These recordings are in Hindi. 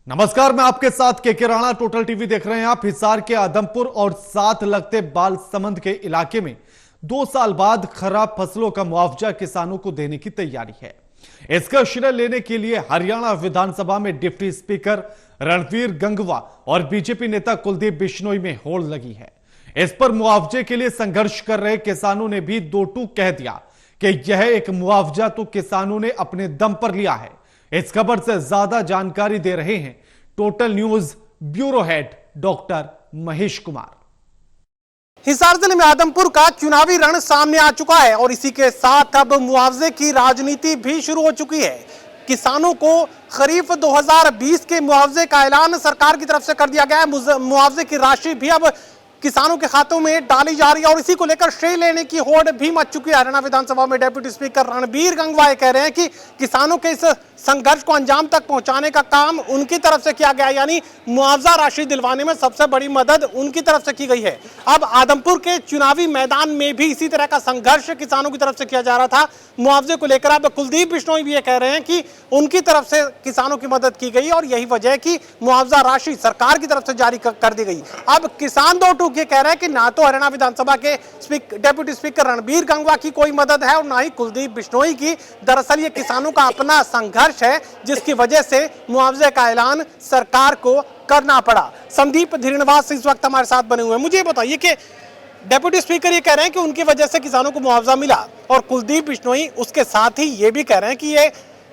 नमस्कार, मैं आपके साथ के राणा। टोटल टीवी देख रहे हैं आप। हिसार के आदमपुर और साथ लगते बालसमंद के इलाके में 2 साल बाद खराब फसलों का मुआवजा किसानों को देने की तैयारी है। इसका श्रेय लेने के लिए हरियाणा विधानसभा में डिप्टी स्पीकर रणबीर गंगवा और बीजेपी नेता कुलदीप बिश्नोई में होड़ लगी है। इस पर मुआवजे के लिए संघर्ष कर रहे किसानों ने भी दो टूक कह दिया कि यह एक मुआवजा तो किसानों ने अपने दम पर लिया है। इस खबर से ज्यादा जानकारी दे रहे हैं total news bureau head doctor Mahesh Kumar. Hisar जिले में आदमपुर का चुनावी रण सामने आ चुका है और इसी के साथ अब मुआवजे की राजनीति भी शुरू हो चुकी है। किसानों को खरीफ 2020 के मुआवजे का ऐलान सरकार की तरफ से कर दिया गया है। मुआवजे की राशि भी अब किसानों के खातों में डाली जा रही है और इसी को लेकर श्रेय लेने की होड़ भी मच चुकी है। हरियाणा विधानसभा में डेप्यूटी स्पीकर रणबीर गंगवा कह रहे हैं कि किसानों के इस संघर्ष को अंजाम तक पहुंचाने का काम उनकी तरफ से किया गया, यानी मुआवजा राशि दिलवाने में सबसे बड़ी मदद उनकी तरफ से की गई है। अब आदमपुर के चुनावी मैदान में भी इसी तरह का संघर्ष किसानों की तरफ से किया जा रहा था। मुआवजे को लेकर अब कुलदीप बिश्नोई भी ये कह रहे हैं कि उनकी तरफ से किसानों की मदद की गई और यही वजह है कि मुआवजा राशि सरकार की तरफ से जारी कर दी गई। अब किसान दो टूक ये कह रहे हैं कि ना तो हरियाणा विधानसभा के डेप्यूटी स्पीकर रणबीर गंगवा की कोई मदद है और ना ही कुलदीप बिश्नोई की। दरअसल ये किसानों का अपना संघर्ष है जिसकी वजह से मुआवजे का ऐलान सरकार को करना पड़ा। संदीप धीरनवास इस वक्त हमारे साथ बने हुए हैं। मुझे बताइए कि डेप्यूटी स्पीकर ये कह रहे हैं कि उनकी वजह से किसानों को मुआवजा मिला और कुलदीप बिश्नोई उसके साथ ही ये भी कह रहे हैं कि ये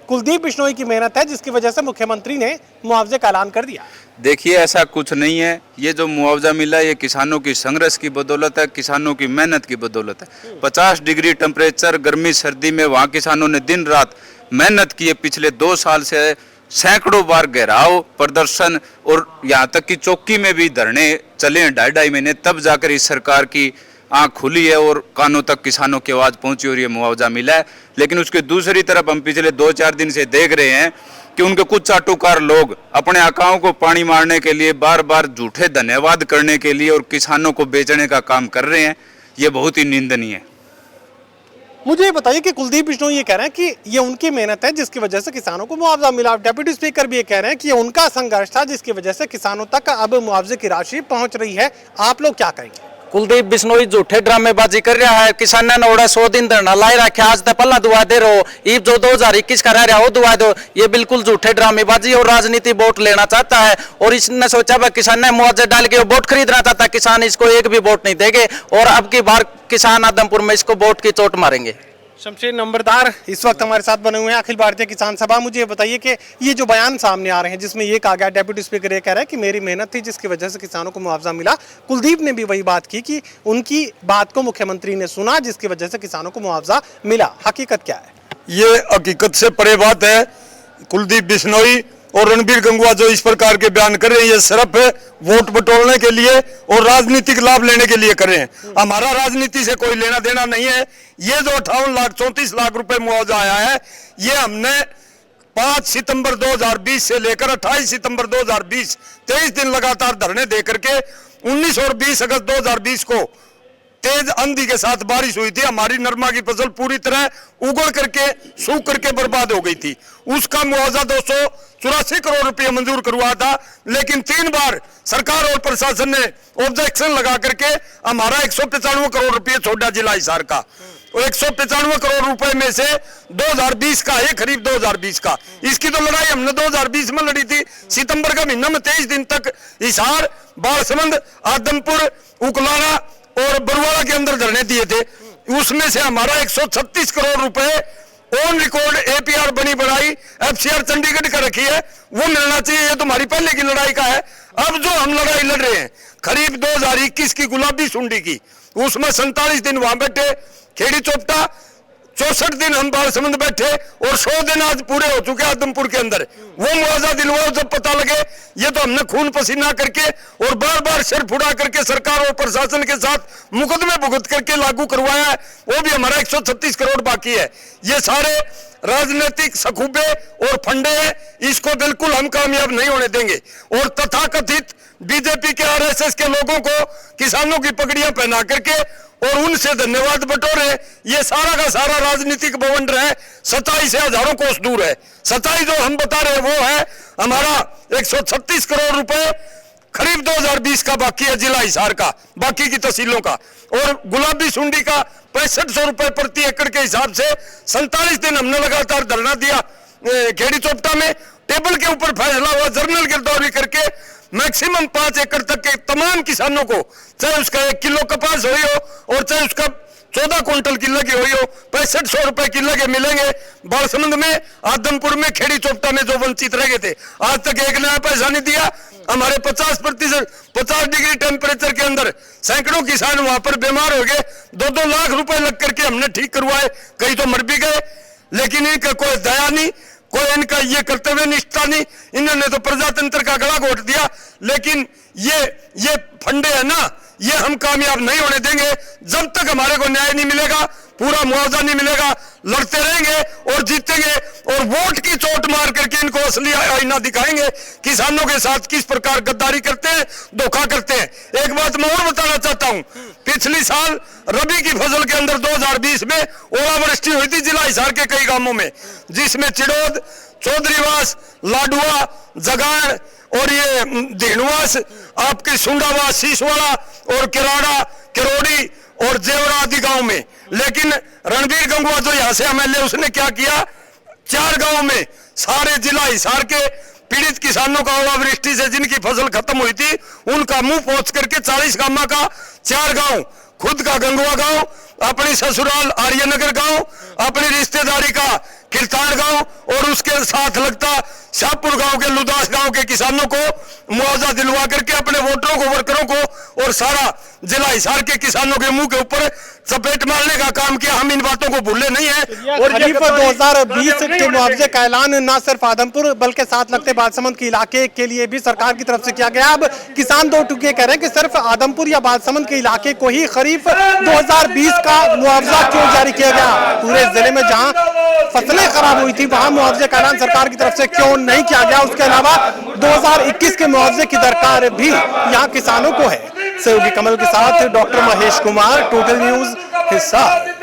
कुलदीप बिश्नोई की मेहनत है जिसकी वजह से मुख्यमंत्री ने मुआवजे का ऐलान कर दिया। देखिए, ऐसा कुछ नहीं है। ये जो मुआवजा मिला ये किसानों की संघर्ष की बदौलत है, किसानों की मेहनत की बदौलत है। 50 डिग्री टेम्परेचर, गर्मी सर्दी में वहाँ किसानों ने दिन रात मेहनत की है। पिछले 2 साल से सैकड़ों बार घेराव, प्रदर्शन और यहाँ तक कि चौकी में भी धरने चले हैं 2.5 महीने, तब जाकर इस सरकार की आँख खुली है और कानों तक किसानों की आवाज़ पहुंची और ये मुआवजा मिला है। लेकिन उसके दूसरी तरफ हम पिछले 2-4 दिन से देख रहे हैं कि उनके कुछ चाटुकार लोग अपने आकाओं को पानी मारने के लिए, बार बार झूठे धन्यवाद करने के लिए और किसानों को बेचने का काम कर रहे हैं। ये बहुत ही निंदनीय है। मुझे बताइए कि कुलदीप बिश्नोई ये कह रहे हैं कि ये उनकी मेहनत है जिसकी वजह से किसानों को मुआवजा मिला। डेप्यूटी स्पीकर भी ये कह रहे हैं कि ये उनका संघर्ष था जिसकी वजह से किसानों तक अब मुआवजे की राशि पहुंच रही है। आप लोग क्या कहेंगे? कुलदीप बिश्नोई झूठे ड्रामेबाजी कर रहा है। किसानों ने ओड़ा 100 दिन धरना लाई रखा, आज तक पल्ला दुआ दे रहो। ये जो 2021 का रह रहा वो दुआ दो। ये बिल्कुल झूठे ड्रामेबाजी और राजनीति वोट लेना चाहता है और इसने सोचा भाई किसान ने मुआवजा डाल के वोट खरीदना चाहता। किसान इसको एक भी वोट नहीं देंगे और अब की बार किसान आदमपुर में इसको वोट की चोट मारेंगे। शमशेर नंबरदार इस वक्त हमारे साथ बने हुए हैं, अखिल भारतीय किसान सभा। मुझे ये बताइए कि ये जो बयान सामने आ रहे हैं जिसमें ये कहा गया, डेप्यूटी स्पीकर ये कह रहा है कि मेरी मेहनत थी जिसकी वजह से किसानों को मुआवजा मिला। कुलदीप ने भी वही बात की कि उनकी बात को मुख्यमंत्री ने सुना जिसकी वजह से किसानों को मुआवजा मिला। हकीकत क्या है? ये हकीकत से परे बात है। कुलदीप बिश्नोई और रणबीर गंगवा जो इस प्रकार के बयान कर रहे हैं ये सिर्फ वोट बटोरने के लिए और राजनीतिक लाभ लेने के लिए कर रहे हैं। हमारा राजनीति से कोई लेना देना नहीं है। ये जो 58 लाख रुपए मुआवजा आया है ये हमने 5 सितंबर 2020 से लेकर 28 सितंबर 2020 23 दिन लगातार धरने दे करके 19 और 20 अगस्त 2020 को तेज आंधी के साथ बारिश हुई थी। हमारी नरमा की फसल पूरी तरह उगड़ करके सूख करके बर्बाद हो गई थी। उसका मुआवजा 284 करोड़ रुपए मंजूर करवा था, लेकिन 3 बार सरकार और प्रशासन ने ऑब्जेक्शन लगा करके हमारा 195 करोड़ रुपए छोड़ा जिला हिसार का। और 195 करोड़ रुपए में से 2020 का है, खरीफ 2020 का। इसकी तो लड़ाई हमने 2020 में लड़ी थी। सितंबर का महीना में 23 दिन तक हिसार, बालसमंद, आदमपुर, उकलाना और बरुआला के अंदर धरने दिए थे। उसमें से हमारा 136 करोड़ रुपए ऑन रिकॉर्ड एपीआर बनी बनाई एफसीआर चंडीगढ़ का रखी है, वो मिलना चाहिए। ये तुम्हारी पहले की लड़ाई का है। अब जो हम लड़ाई लड़ रहे हैं खरीफ 2021 की गुलाबी सुंडी की, उसमें 47 दिन वहां बैठे खेड़ी चोपटा, 64 दिन हम बालसमंद बैठे और 100 दिन आज पूरे हो चुके आदमपुर के अंदर। वो मुआवजा दिलवाओ जब पता लगे। ये तो हमने खून पसीना करके और बार बार सिर फुड़ा करके सरकार और प्रशासन के साथ मुकदमे भुगत करके लागू करवाया है। वो भी हमारा 136 करोड़ बाकी है। ये सारे राजनीतिक सखूबे और फंडे हैं, इसको बिल्कुल हम कामयाब नहीं होने देंगे। और तथाकथित बीजेपी के आरएसएस के लोगों को किसानों की पगड़ियां पहना करके और उनसे धन्यवाद बटोरे। ये सारा का सारा राजनीतिक बवंडर है, सच्चाई से हजारों कोस दूर है। सच्चाई जो हम बता रहे हैं वो है हमारा 136 करोड़ रुपए खरीफ 2020 का बाकी है जिला हिसार का, बाकी की तहसीलों का, और गुलाबी सुंडी का 6500 रुपए प्रति एकड़ के हिसाब से 47 दिन हमने लगातार धरना दिया खेड़ी चोपटा में। टेबल के ऊपर फैसला हुआ, जर्नल गिरदौरी करके मैक्सिमम 5 एकड़ तक के तमाम किसानों को, चाहे उसका 1 किलो कपास हुई हो और चाहे उसका 14 क्विंटल किलो की हुई हो, 6500 रुपए किलो के मिलेंगे। बालसमंद में, आदमपुर में, खेड़ी चोपटा में जो वंचित रह गए थे, आज तक एक नया पैसा नहीं दिया। हमारे 50 डिग्री टेम्परेचर के अंदर सैकड़ों किसान वहां पर बीमार हो गए, 2-2 लाख रुपए लग करके हमने ठीक करवाए, कई तो मर भी गए, लेकिन इनका कोई दया नहीं, कोई इनका ये कर्तव्य निष्ठा नहीं। इन्होंने तो प्रजातंत्र का गला घोट दिया। लेकिन ये फंडे है ना, ये हम कामयाब नहीं होने देंगे जब तक हमारे को न्याय नहीं मिलेगा, पूरा मुआवजा नहीं मिलेगा। लड़ते रहेंगे और जीतेंगे और वोट की चोट मार करके इनको असली आईना दिखाएंगे, किसानों के साथ किस प्रकार गद्दारी करते हैं, धोखा करते हैं। एक बात मैं और बताना चाहता हूं, पिछली साल रबी की फसल के अंदर 2020 में ओलावृष्टि हुई थी जिला हिसार के कई गांवों में, जिसमें चिड़ोद, चौधरीवास, लाडुआ, जगान और ये धेनुवास, आपके सुंडावास, शीशवाड़ा और किराड़ा, किरोड़ी और जेवरा आदि गांव में। लेकिन रणबीर गंगवा जो यहां से एमएलए, उसने क्या किया, 4 गांव में सारे जिला हिसार के पीड़ित किसानों का ओलावृष्टि से जिनकी फसल खत्म हुई थी, उनका मुंह पोंछ करके 40 गांव का 4 गांव, खुद का गंगवा गांव, अपनी ससुराल आर्यनगर गांव, अपनी रिश्तेदारी का किरताड़ गांव और उसके साथ लगता शाहपुर गांव के लुदास गांव के किसानों को मुआवजा दिलवा करके अपने वोटरों को, वर्करों को और सारा जिला हिसार के किसानों के मुंह के ऊपर चपेट मारने का काम किया। हम इन बातों को भूले नहीं है। और खरीफ 2020 के मुआवजे का ऐलान न सिर्फ आदमपुर बल्कि साथ लगते बालसमंद के इलाके के लिए भी सरकार की तरफ से किया गया। अब किसान दो टुके कह रहे हैं कि सिर्फ आदमपुर या बालसमंद के इलाके को ही खरीफ 2020 का मुआवजा क्यों जारी किया गया, पूरे जिले में जहां फसलें खराब हुई थी वहां मुआवजे का ऐलान सरकार की तरफ से क्यों नहीं किया गया। उसके अलावा 2021 के मुआवजे की दरकार भी यहाँ किसानों को है। सहयोगी कमल के साथ doctor Mahesh Kumar, total news Hisar.